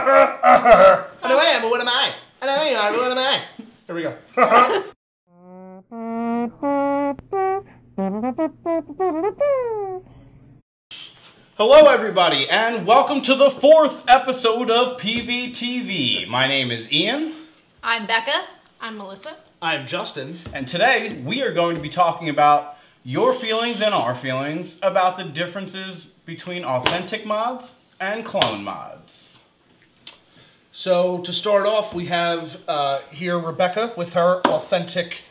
I know I am, but what am I? I know I am, but what am I? Here we go. Hello everybody, and welcome to the 4th episode of PVTV. My name is Ian. I'm Becca. I'm Melissa. I'm Justin. And today we are going to be talking about your feelings and our feelings about the differences between authentic mods and clone mods. So to start off, we have here Rebecca with her authentic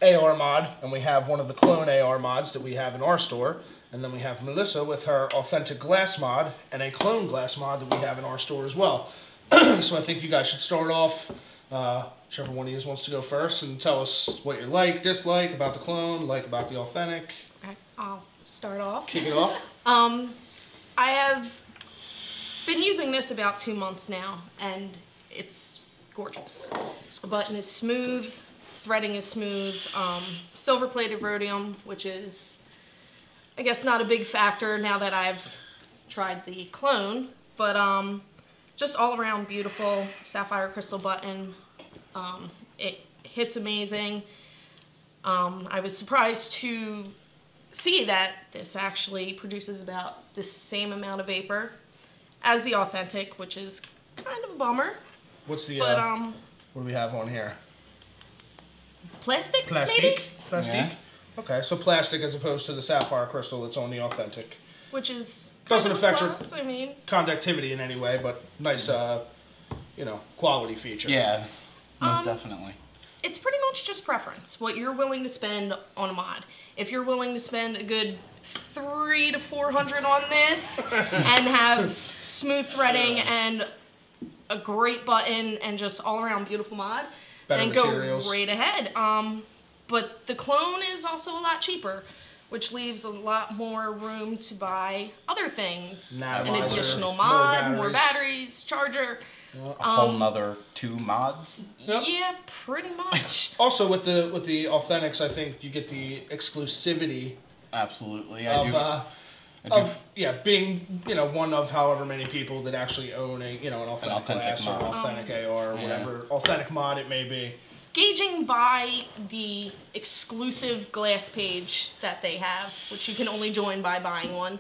AR mod, and we have one of the clone AR mods that we have in our store. And then we have Melissa with her authentic glass mod and a clone glass mod that we have in our store as well. So I think you guys should start off, whichever one of you wants to go first, and tell us what you like, dislike about the clone, like about the authentic. Okay, I'll start off. Kick it off. I have been using this about 2 months now, and it's gorgeous. The button is smooth, threading is smooth, silver-plated rhodium, which is, I guess, not a big factor now that I've tried the clone, but just all around beautiful sapphire crystal button. It hits amazing. I was surprised to see that this actually produces about the same amount of vapor as the authentic, which is kind of a bummer. What's the, but, what do we have on here? Plastic, Plastic? maybe? Plastic? Yeah. Okay, so plastic as opposed to the sapphire crystal that's on the authentic. Which is doesn't affect your conductivity in any way, but nice, you know, quality feature. Yeah, most definitely. It's pretty much just preference, what you're willing to spend on a mod. If you're willing to spend a good $300 to $400 on this and have smooth threading and a great button and just all around beautiful mod, better then materials. Go right ahead. But the clone is also a lot cheaper, which leaves a lot more room to buy other things. An additional mod, more batteries, charger. A whole nother 2 mods? Yep. Yeah, pretty much. Also with the authentics, I think you get the exclusivity. Absolutely. Yeah, being, you know, one of however many people that actually own a, you know, an authentic glass mod. or authentic AR or whatever authentic mod it may be. Gauging by the exclusive glass page that they have, which you can only join by buying one,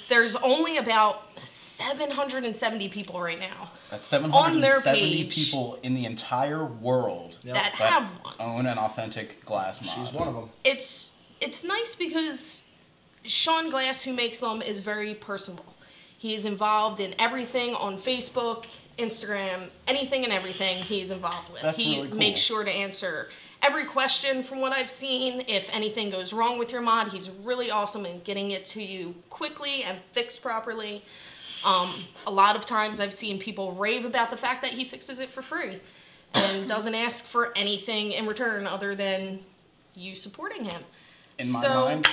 there's only about 770 people right now. That's 770 on their page people in the entire world that have one. Own an authentic glass mod. She's one of them. It's nice because Sean Glass, who makes them, is very personable. He is involved in everything on Facebook, Instagram, anything and everything he's involved with. That's he really cool. Makes sure to answer every question from what I've seen. If anything goes wrong with your mod, he's really awesome in getting it to you quickly and fixed properly. A lot of times I've seen people rave about the fact that he fixes it for free and doesn't ask for anything in return other than you supporting him. In my mind,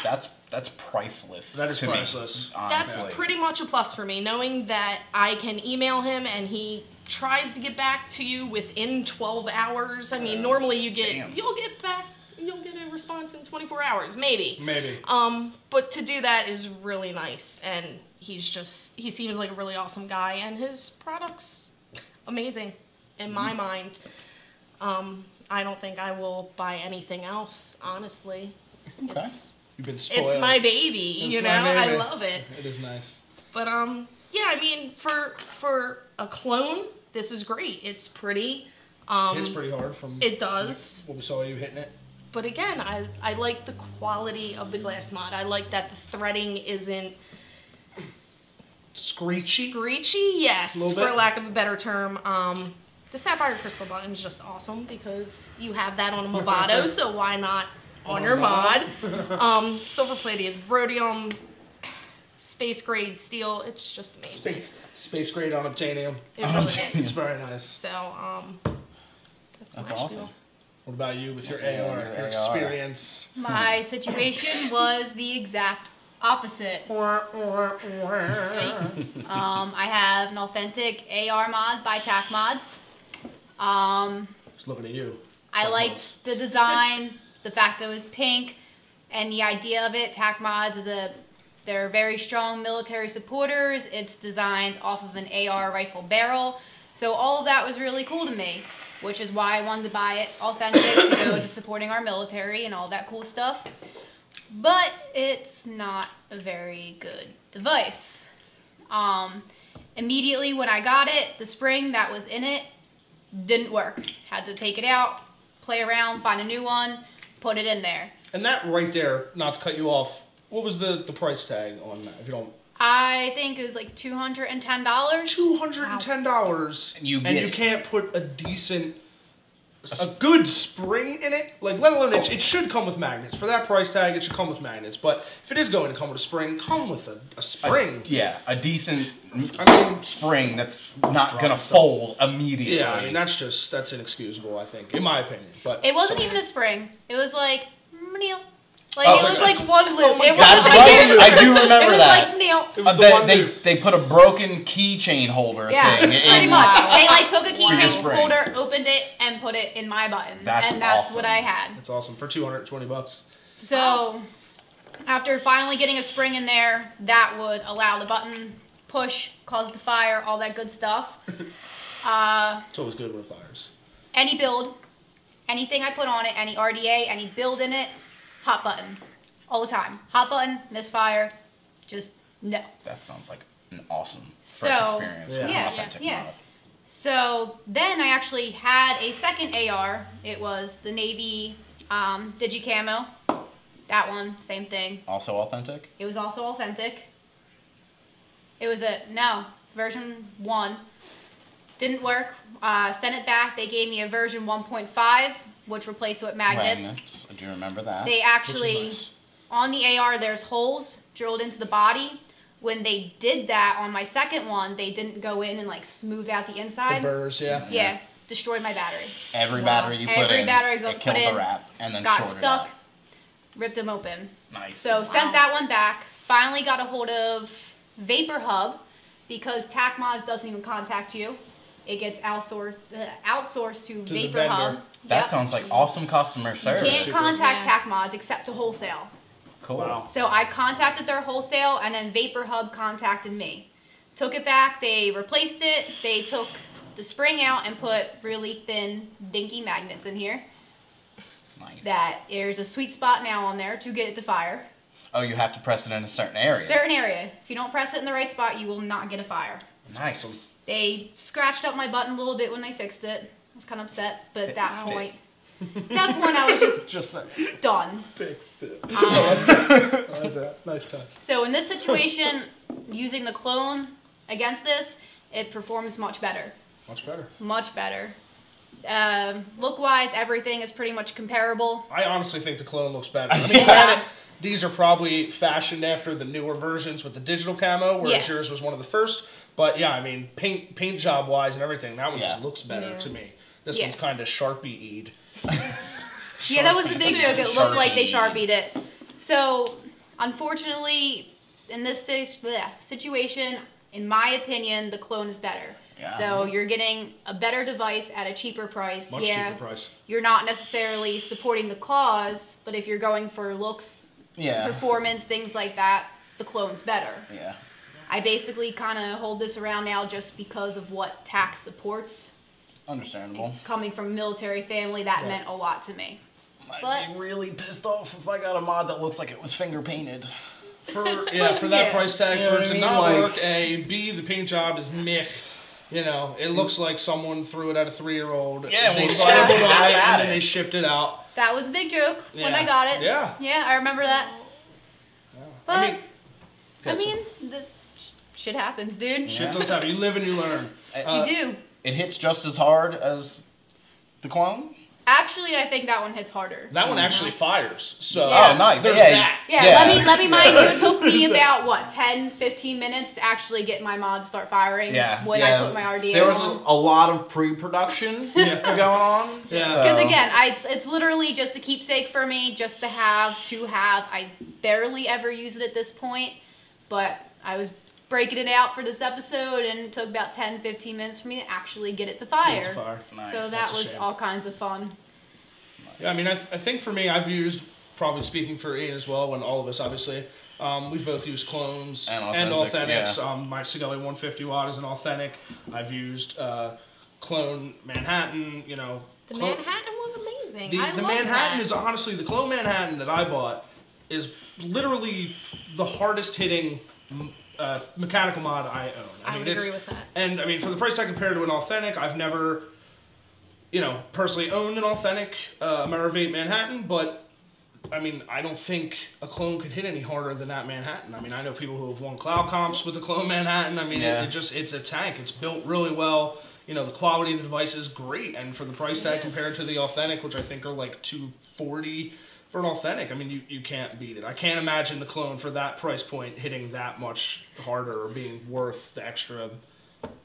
that's priceless. That is to priceless. Me, honestly. That's pretty much a plus for me, knowing that I can email him and he tries to get back to you within 12 hours. I mean, normally you'll get a response in 24 hours, maybe. Maybe. But to do that is really nice, and he seems like a really awesome guy, and his product's amazing in my mind. I don't think I will buy anything else, honestly. Okay. You've been spoiled. It's my baby, you know? I love it. It is nice. But, yeah, I mean, for a clone, this is great. It's pretty. It hits pretty hard from it does. What we saw you hitting it. But again, I like the quality of the glass mod. I like that the threading isn't screechy. Screechy, yes, for lack of a better term. The sapphire crystal button is just awesome because you have that on a Movado, so why not on your mod? Silver-plated rhodium, space-grade steel. It's just amazing. Space-grade on obtainium. It really is. It's very nice. So, that's awesome. What about you with your AR, your experience? My situation was the exact opposite. Yikes. I have an authentic AR mod by Tac Mods. Just looking at you. I liked the design, the fact that it was pink, and the idea of it. Tac Mods is a They're very strong military supporters. It's designed off of an AR rifle barrel. So all of that was really cool to me, which is why I wanted to buy it authentic to go to supporting our military and all that cool stuff. But it's not a very good device. Immediately when I got it, the spring that was in it didn't work. Had to take it out, play around, find a new one, put it in there. And that right there, not to cut you off, what was the price tag on that, if you don't... I think it was like $210. $210. And you can't put a decent, a good spring in it. Like, let alone it should come with magnets. For that price tag, it should come with magnets. But if it is going to come with a spring, come with a spring. A decent I mean, spring that's not gonna fold immediately. Yeah, I mean that's inexcusable, I think, in my opinion. But it wasn't even a spring. It was like Neil. Like Oh, it was like one loop. It That's was right. I do remember it was that. like Neil. it was the one They put a broken keychain holder Yeah, thing pretty in. much. They like took a For your keychain spring. holder, opened it, and put it in my button. That's and that's awesome. what I had. That's awesome for $220. So after finally getting a spring in there, that would allow the button push, cause it to fire, all that good stuff. It's always good when it fires. Any build, anything I put on it, any RDA, any build in it, hot button. All the time. Hot button, misfire, just no. That sounds like an awesome So- fresh experience with Yeah, an authentic yeah. mod. So then I actually had a second AR. It was the Navy Digicamo. That one, same thing. Also authentic? It was also authentic. It was version 1. Didn't work. Sent it back. They gave me a version 1.5, which replaced it with magnets. I do remember that. They actually, nice. on the AR, there's holes drilled into the body. When they did that on my second one, they didn't go in and like smooth out the The inside. burrs, yeah. Yeah, destroyed my battery. Every battery you put Every in, battery it put killed in, the wrap and then got shorted stuck, out. ripped them open. Nice. So sent that one back. Finally got a hold of Vapor Hub because TacMods doesn't even contact you. It gets outsourced to the Vapor vendor. Hub. That Yep. sounds like awesome customer You service. can't contact TacMods except to wholesale. Cool. Wow. So I contacted their wholesale, and then Vapor Hub contacted me. Took it back. They replaced it. They took the spring out and put really thin, dinky magnets in here. Nice. That there's a sweet spot now on there to get it to fire. Oh, you have to press it in a certain area. Certain area. If you don't press it in the right spot, you will not get a fire. Nice. They scratched up my button a little bit when they fixed it. I was kind of upset, but at that Fixed it. point, I was just Just done. Fixed it. I like that. Nice touch. So in this situation, using the clone against this, it performs much better. Much better. Much better. Look-wise, everything is pretty much comparable. I honestly think the clone looks better. I mean, granted, these are probably fashioned after the newer versions with the digital camo, whereas Yes. yours was one of the first. But yeah, I mean, paint job wise and everything, that one Yeah. just looks better to me. This Yeah. one's kind of Sharpie-ed. Yeah, that was the big joke. It looked like they Sharpie. Sharpied it. So, unfortunately, in this situation, in my opinion, the clone is better. Yeah. So you're getting a better device at a cheaper price. Much cheaper price. You're not necessarily supporting the cause, but if you're going for looks, Yeah. performance, things like that, the clone's better. Yeah. I basically kind of hold this around now just because of what TAC supports. Understandable. Coming from a military family, that Yeah. meant a lot to me. I'd But- be really pissed off if I got a mod that looks like it was finger painted. For that Yeah. price tag, You know for what it I to mean? not Like- work, A, B, the paint job is meh. You know, it looks like someone threw it at a 3-year-old. Yeah, they well, slapped it have on it, at and then it. they shipped it out. That was a big joke when Yeah. I got it. Yeah. Yeah, I remember that. But, I mean, the shit happens, dude. shit does happen. You live and you learn. You do. It hits just as hard as the clone? Actually, I think that one hits harder. That one actually fires. So Yeah. Oh, nice. there's Yeah, that. Yeah, let me mind you, it took me about, what, 10, 15 minutes to actually get my mod to start firing when I put my RDA There was on. a lot of pre-production going on. Yeah. Because so- again, it's literally just a keepsake for me, just to have. I barely ever use it at this point, but I was breaking it out for this episode, and it took about 10, 15 minutes for me to actually get it to fire. Get it to fire. Nice. So that That's a was shame. all kinds of fun. Yeah, I mean, I think for me, I've used, probably speaking for Ian as well, and all of us, obviously, We've both used clones And authentics. yeah. My Sigelli 150 watt is an authentic. I've used clone Manhattan. You know, The Manhattan was amazing. the I love Manhattan that. is honestly the clone Manhattan that I bought is literally the hardest hitting mechanical mod I own. I would agree with that. And I mean, for the price tag compared to an authentic, I've never, you know, personally owned an authentic Amerivape Manhattan, but I mean, I don't think a clone could hit any harder than that Manhattan. I mean, I know people who have won cloud comps with the clone Manhattan. I mean, Yeah. it's a tank. It's built really well. You know, the quality of the device is great, and for the price tag compared to the authentic, which I think are like $240 for an authentic, I mean, you can't beat it. I can't imagine the clone for that price point hitting that much harder or being worth the extra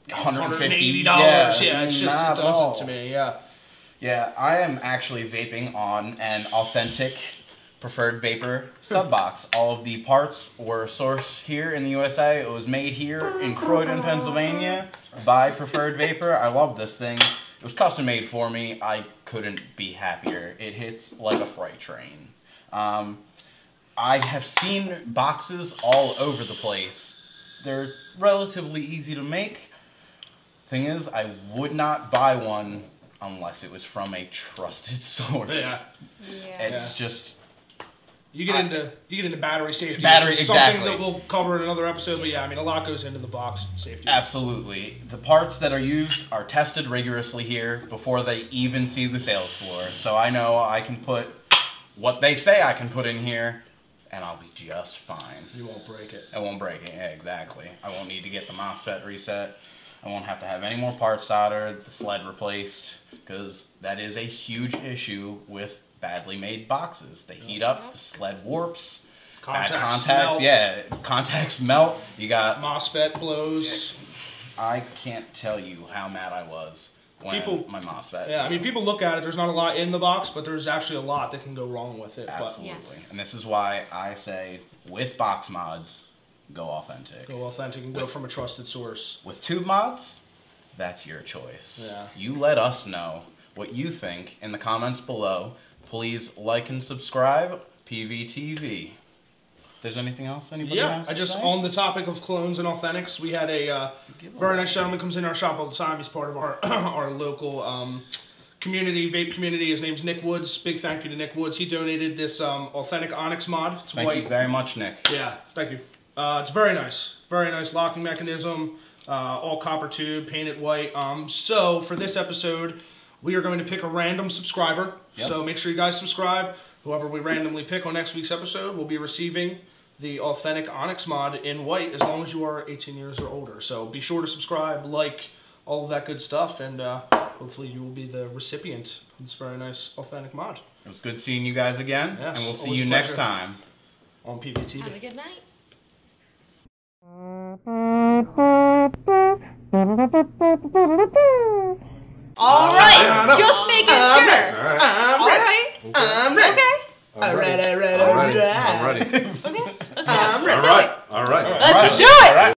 $150. Yeah, it's just, not it at all. doesn't to me, yeah. Yeah, I am actually vaping on an authentic Preferred Vapor sub box. All of the parts were sourced here in the USA. It was made here in Croydon, Pennsylvania by Preferred Vapor. I love this thing. It was custom made for me. I couldn't be happier. It hits like a freight train. I have seen boxes all over the place. They're relatively easy to make. Thing is, I would not buy one unless it was from a trusted source. Yeah. It's just... You get into battery safety, Battery, which is exactly. something that we'll cover in another episode. But yeah, I mean, a lot goes into the box safety. Absolutely. The parts that are used are tested rigorously here before they even see the sales floor. So I know I can put what they say I can put in here, and I'll be just fine. You won't break it. I won't break it. Yeah, exactly. I won't need to get the MOSFET reset. I won't have to have any more parts soldered, the sled replaced, because that is a huge issue with badly made boxes. They heat up, the sled warps, bad contacts, melt. yeah, contacts melt. You got MOSFET blows. I can't tell you how mad I was when my MOSFET. Yeah, I mean, people look at it. There's not a lot in the box, but there's actually a lot that can go wrong with it. Absolutely. Yes. And this is why I say with box mods, go authentic. Go authentic and go from a trusted source. With tube mods, that's your choice. Yeah. You let us know what you think in the comments below. Please like and subscribe. PVTV. If there's anything else anybody has to say? On the topic of clones and authentics, we had a very nice gentleman comes in our shop all the time. He's part of our our local community, vape community. His name's Nick Woods. Big thank you to Nick Woods. He donated this authentic Onyx mod. It's Thank you very much, Nick. Yeah, thank you. It's very nice locking mechanism, all copper tube, painted white. So for this episode, we are going to pick a random subscriber. Yep. So make sure you guys subscribe. Whoever we randomly pick on next week's episode will be receiving the authentic Onyx mod in white as long as you are 18 years or older. So be sure to subscribe, like, all of that good stuff, and hopefully you will be the recipient of this very nice authentic mod. It was good seeing you guys again, Yes, and we'll see always you a next pleasure. time. On PVTV. Have a good night. All right, just making sure. I'm All ready. right. I'm ready. Okay. I'm ready. I'm ready. Okay. Let's go. I'm ready. All right. All right. Let's do it.